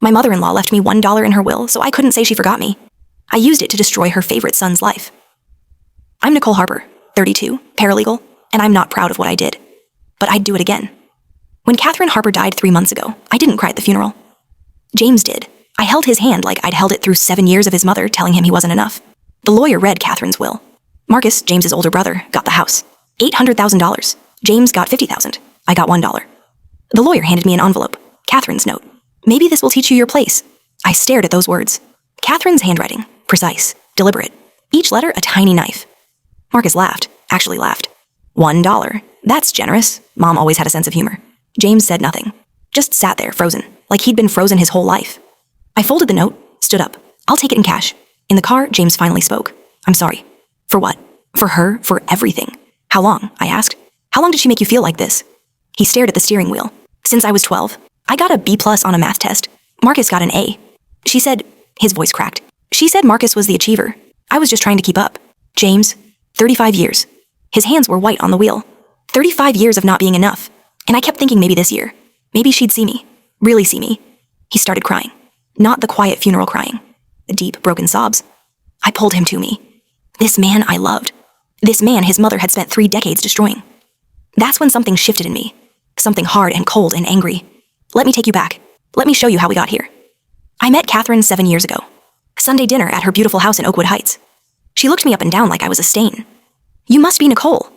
My mother-in-law left me $1 in her will, so I couldn't say she forgot me. I used it to destroy her favorite son's life. I'm Nicole Harper, 32, paralegal, and I'm not proud of what I did. But I'd do it again. When Catherine Harper died 3 months ago, I didn't cry at the funeral. James did. I held his hand like I'd held it through 7 years of his mother telling him he wasn't enough. The lawyer read Catherine's will. Marcus, James's older brother, got the house. $800,000. James got $50,000. I got $1. The lawyer handed me an envelope. Catherine's note. Maybe this will teach you your place. I stared at those words. Catherine's handwriting. Precise. Deliberate. Each letter a tiny knife. Marcus laughed. Actually laughed. $1. That's generous. Mom always had a sense of humor. James said nothing. Just sat there, frozen. Like he'd been frozen his whole life. I folded the note, stood up. I'll take it in cash. In the car, James finally spoke. I'm sorry. For what? For her? For everything? How long? I asked. How long did she make you feel like this? He stared at the steering wheel. Since I was 12. I got a B+ on a math test. Marcus got an A. She said, his voice cracked. She said Marcus was the achiever. I was just trying to keep up. James, 35 years. His hands were white on the wheel. 35 years of not being enough. And I kept thinking maybe this year. Maybe she'd see me. Really see me. He started crying. Not the quiet funeral crying. The deep, broken sobs. I pulled him to me. This man I loved. This man his mother had spent 3 decades destroying. That's when something shifted in me. Something hard and cold and angry. Let me take you back. Let me show you how we got here. I met Catherine 7 years ago. Sunday dinner at her beautiful house in Oakwood Heights. She looked me up and down like I was a stain. You must be Nicole.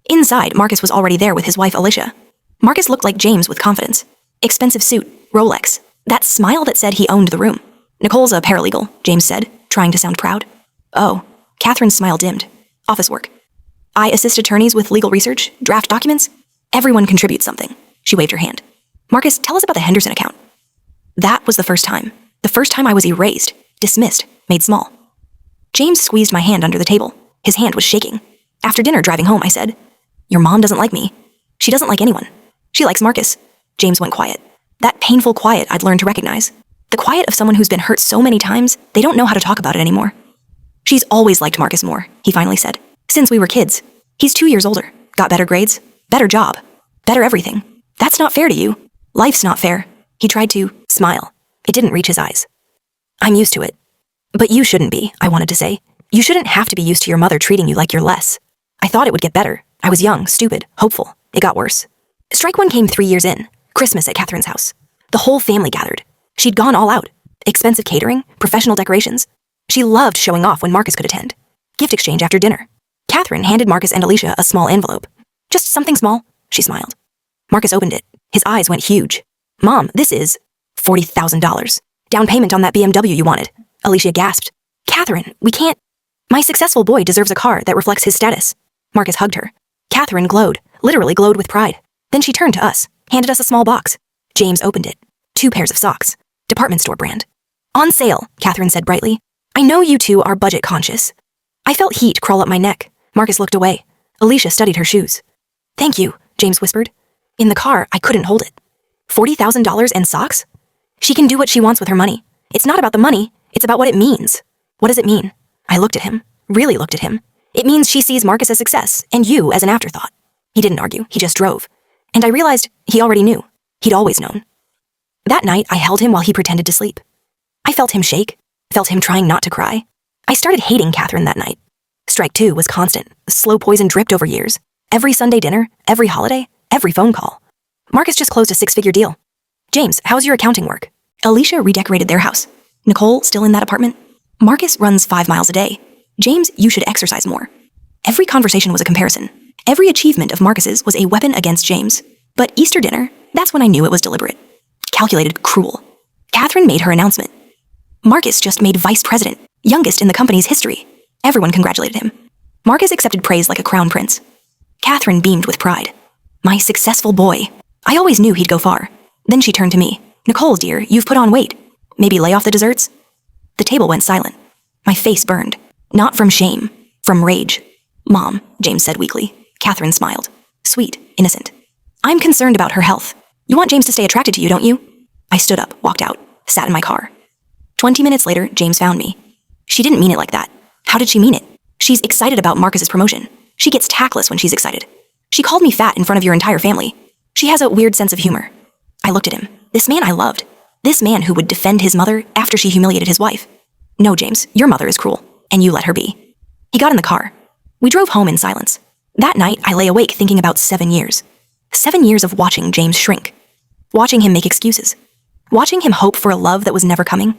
Inside, Marcus was already there with his wife, Alicia. Marcus looked like James with confidence. Expensive suit, Rolex, that smile that said he owned the room. Nicole's a paralegal, James said, trying to sound proud. Oh, Catherine's smile dimmed. Office work. I assist attorneys with legal research, draft documents. Everyone contributes something. She waved her hand. Marcus, tell us about the Henderson account. That was the first time. The first time I was erased, dismissed, made small. James squeezed my hand under the table. His hand was shaking. After dinner, driving home, I said, Your mom doesn't like me. She doesn't like anyone. She likes Marcus. James went quiet. That painful quiet I'd learned to recognize. The quiet of someone who's been hurt so many times, they don't know how to talk about it anymore. She's always liked Marcus more, he finally said. Since we were kids. He's 2 years older. Got better grades. Better job. Better everything. That's not fair to you. Life's not fair. He tried to smile. It didn't reach his eyes. I'm used to it. But you shouldn't be, I wanted to say. You shouldn't have to be used to your mother treating you like you're less. I thought it would get better. I was young, stupid, hopeful. It got worse. Strike one came 3 years in. Christmas at Catherine's house. The whole family gathered. She'd gone all out. Expensive catering, professional decorations. She loved showing off when Marcus could attend. Gift exchange after dinner. Catherine handed Marcus and Alicia a small envelope. Just something small, she smiled. Marcus opened it. His eyes went huge. Mom, this is $40,000. Down payment on that BMW you wanted. Alicia gasped. Catherine, we can't. My successful boy deserves a car that reflects his status. Marcus hugged her. Catherine glowed, literally glowed with pride. Then she turned to us, handed us a small box. James opened it. 2 pairs of socks. Department store brand. On sale, Catherine said brightly. I know you two are budget conscious. I felt heat crawl up my neck. Marcus looked away. Alicia studied her shoes. Thank you, James whispered. In the car, I couldn't hold it. $40,000 and socks? She can do what she wants with her money. It's not about the money, it's about what it means. What does it mean? I looked at him, really looked at him. It means she sees Marcus as success, and you as an afterthought. He didn't argue, he just drove. And I realized he already knew. He'd always known. That night, I held him while he pretended to sleep. I felt him shake, felt him trying not to cry. I started hating Catherine that night. Strike 2 was constant. Slow poison dripped over years. Every Sunday dinner, every holiday, every phone call. Marcus just closed a 6-figure deal. James, how's your accounting work? Alicia redecorated their house. Nicole, still in that apartment? Marcus runs 5 miles a day. James, you should exercise more. Every conversation was a comparison. Every achievement of Marcus's was a weapon against James. But Easter dinner, that's when I knew it was deliberate. Calculated, cruel. Catherine made her announcement. Marcus just made vice president, youngest in the company's history. Everyone congratulated him. Marcus accepted praise like a crown prince. Catherine beamed with pride. My successful boy. I always knew he'd go far. Then she turned to me. Nicole, dear, you've put on weight. Maybe lay off the desserts? The table went silent. My face burned. Not from shame, from rage. Mom, James said weakly. Catherine smiled. Sweet, innocent. I'm concerned about her health. You want James to stay attracted to you, don't you? I stood up, walked out, sat in my car. 20 minutes later, James found me. She didn't mean it like that. How did she mean it? She's excited about Marcus's promotion. She gets tactless when she's excited. She called me fat in front of your entire family. She has a weird sense of humor. I looked at him. This man I loved. This man who would defend his mother after she humiliated his wife. No, James, your mother is cruel, and you let her be. He got in the car. We drove home in silence. That night, I lay awake thinking about 7 years. 7 years of watching James shrink. Watching him make excuses. Watching him hope for a love that was never coming.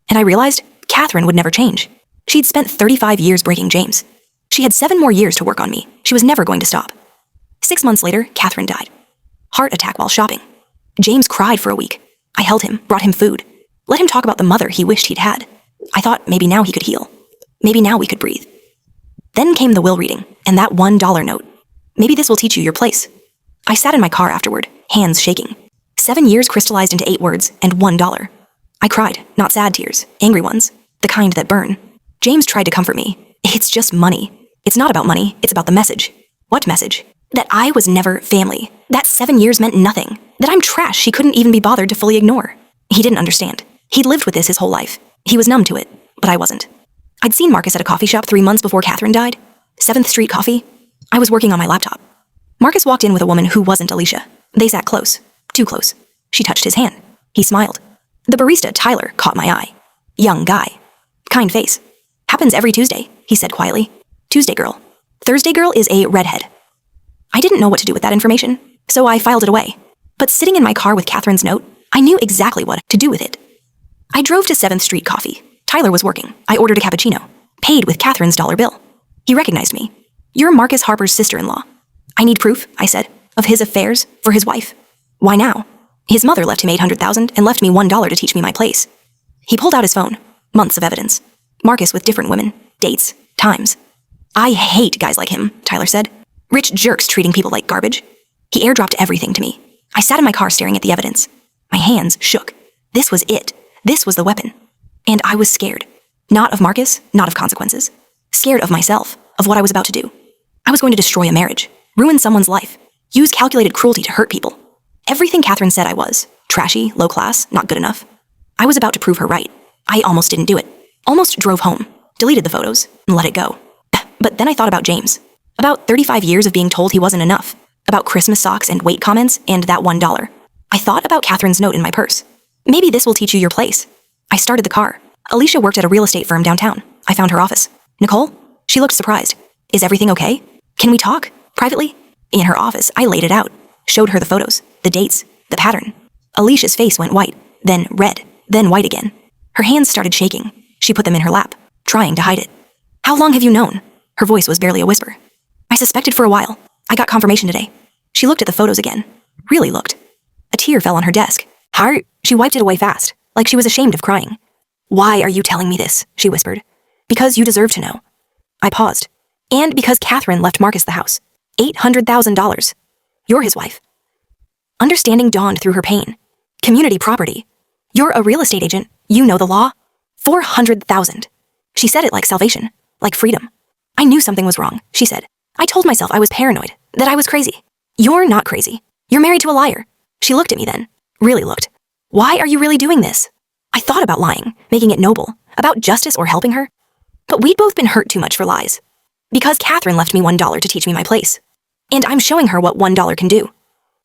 And I realized Catherine would never change. She'd spent 35 years breaking James. She had 7 more years to work on me. She was never going to stop. 6 months later, Catherine died. Heart attack while shopping. James cried for a week. I held him, brought him food. Let him talk about the mother he wished he'd had. I thought maybe now he could heal. Maybe now we could breathe. Then came the will reading, and that $1 note. Maybe this will teach you your place. I sat in my car afterward, hands shaking. 7 years crystallized into 8 words and $1. I cried, not sad tears, angry ones, the kind that burn. James tried to comfort me. It's just money. It's not about money, it's about the message. What message? That I was never family. That 7 years meant nothing. That I'm trash she couldn't even be bothered to fully ignore. He didn't understand. He'd lived with this his whole life. He was numb to it, but I wasn't. I'd seen Marcus at a coffee shop 3 months before Catherine died. 7th Street Coffee. I was working on my laptop. Marcus walked in with a woman who wasn't Alicia. They sat close. Too close. She touched his hand. He smiled. The barista, Tyler, caught my eye. Young guy. Kind face. Happens every Tuesday, he said quietly. Tuesday girl. Thursday girl is a redhead. I didn't know what to do with that information, so I filed it away. But sitting in my car with Catherine's note, I knew exactly what to do with it. I drove to 7th Street Coffee. Tyler was working. I ordered a cappuccino. Paid with Catherine's dollar bill. He recognized me. You're Marcus Harper's sister-in-law. I need proof, I said, of his affairs for his wife. Why now? His mother left him $800,000 and left me $1 to teach me my place. He pulled out his phone. Months of evidence. Marcus with different women. Dates. Times. I hate guys like him, Tyler said. Rich jerks treating people like garbage. He airdropped everything to me. I sat in my car staring at the evidence. My hands shook. This was it. This was the weapon. And I was scared. Not of Marcus, not of consequences. Scared of myself, of what I was about to do. I was going to destroy a marriage, ruin someone's life, use calculated cruelty to hurt people. Everything Catherine said I was. Trashy, low class, not good enough. I was about to prove her right. I almost didn't do it. Almost drove home, deleted the photos, and let it go. But then I thought about James. About 35 years of being told he wasn't enough. About Christmas socks and weight comments and that $1. I thought about Catherine's note in my purse. Maybe this will teach you your place. I started the car. Alicia worked at a real estate firm downtown. I found her office. Nicole? She looked surprised. Is everything okay? Can we talk? Privately? In her office, I laid it out. Showed her the photos, the dates, the pattern. Alicia's face went white, then red, then white again. Her hands started shaking. She put them in her lap, trying to hide it. How long have you known? Her voice was barely a whisper. I suspected for a while. I got confirmation today. She looked at the photos again. Really looked. A tear fell on her desk. Heart. She wiped it away fast, like she was ashamed of crying. Why are you telling me this? She whispered. Because you deserve to know. I paused. And because Catherine left Marcus the house. $800,000. You're his wife. Understanding dawned through her pain. Community property. You're a real estate agent. You know the law. $400,000. She said it like salvation, like freedom. I knew something was wrong, she said. I told myself I was paranoid, that I was crazy. You're not crazy. You're married to a liar. She looked at me then. Really looked. Why are you really doing this? I thought about lying, making it noble, about justice or helping her. But we'd both been hurt too much for lies. Because Catherine left me $1 to teach me my place. And I'm showing her what $1 can do.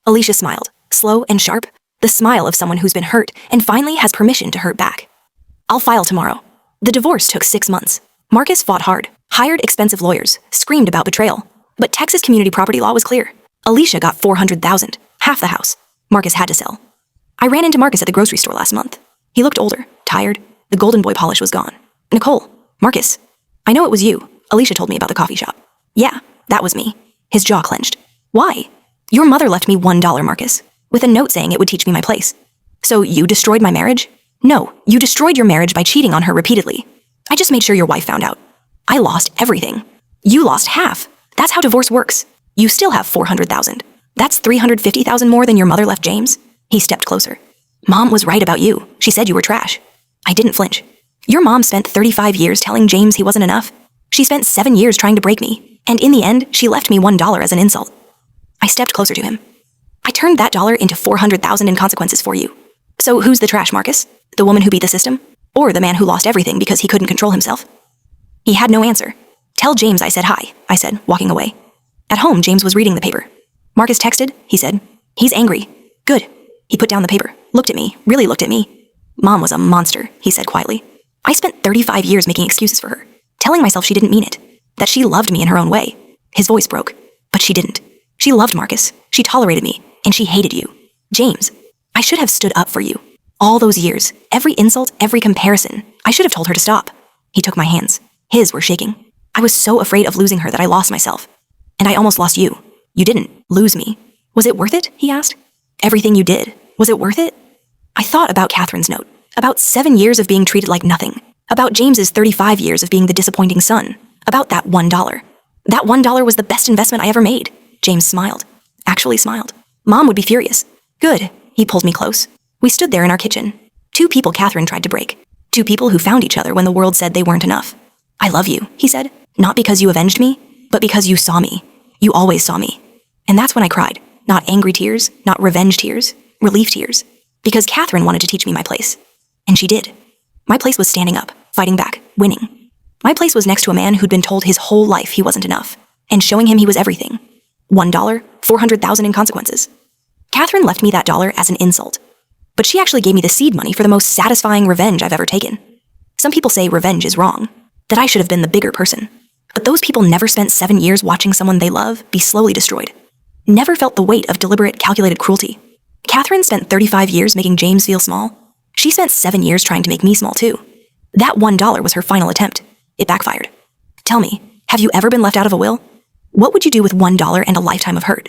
Alicia smiled, slow and sharp, the smile of someone who's been hurt and finally has permission to hurt back. I'll file tomorrow. The divorce took 6 months. Marcus fought hard, hired expensive lawyers, screamed about betrayal. But Texas community property law was clear. Alicia got $400,000, half the house. Marcus had to sell. I ran into Marcus at the grocery store last month. He looked older, tired. The golden boy polish was gone. Nicole, Marcus. I know it was you. Alicia told me about the coffee shop. Yeah, that was me. His jaw clenched. Why? Your mother left me $1, Marcus, with a note saying it would teach me my place. So you destroyed my marriage? No, you destroyed your marriage by cheating on her repeatedly. I just made sure your wife found out. I lost everything. You lost half. That's how divorce works. You still have $400,000. That's $350,000 more than your mother left James. He stepped closer. Mom was right about you. She said you were trash. I didn't flinch. Your mom spent 35 years telling James he wasn't enough. She spent 7 years trying to break me. And in the end, she left me $1 as an insult. I stepped closer to him. I turned that dollar into $400,000 in consequences for you. So who's the trash, Marcus? The woman who beat the system? Or the man who lost everything because he couldn't control himself? He had no answer. Tell James I said hi, I said, walking away. At home, James was reading the paper. Marcus texted, he said. He's angry. Good. He put down the paper. looked at me, really looked at me. Mom was a monster, he said quietly. I spent 35 years making excuses for her, telling myself she didn't mean it, that she loved me in her own way. His voice broke, but she didn't. She loved Marcus, she tolerated me, and she hated you. James, I should have stood up for you. All those years, every insult, every comparison, I should have told her to stop. He took my hands. His were shaking. I was so afraid of losing her that I lost myself. And I almost lost you. You didn't lose me. Was it worth it? He asked. Everything you did, was it worth it? I thought about Catherine's note, about 7 years of being treated like nothing, about James's 35 years of being the disappointing son, about that $1. That $1 was the best investment I ever made. James smiled. Actually smiled. Mom would be furious. Good. He pulled me close. We stood there in our kitchen. 2 people Catherine tried to break. 2 people who found each other when the world said they weren't enough. I love you, he said. Not because you avenged me, but because you saw me. You always saw me. And that's when I cried. Not angry tears, not revenge tears, relief tears. Because Catherine wanted to teach me my place. And she did. My place was standing up, fighting back, winning. My place was next to a man who'd been told his whole life he wasn't enough, and showing him he was everything. $1, 400,000 in consequences. Catherine left me that dollar as an insult. But she actually gave me the seed money for the most satisfying revenge I've ever taken. Some people say revenge is wrong, that I should have been the bigger person. But those people never spent 7 years watching someone they love be slowly destroyed. Never felt the weight of deliberate, calculated cruelty. Catherine spent 35 years making James feel small. She spent 7 years trying to make me small too. That $1 was her final attempt. It backfired. Tell me, have you ever been left out of a will? What would you do with $1 and a lifetime of hurt?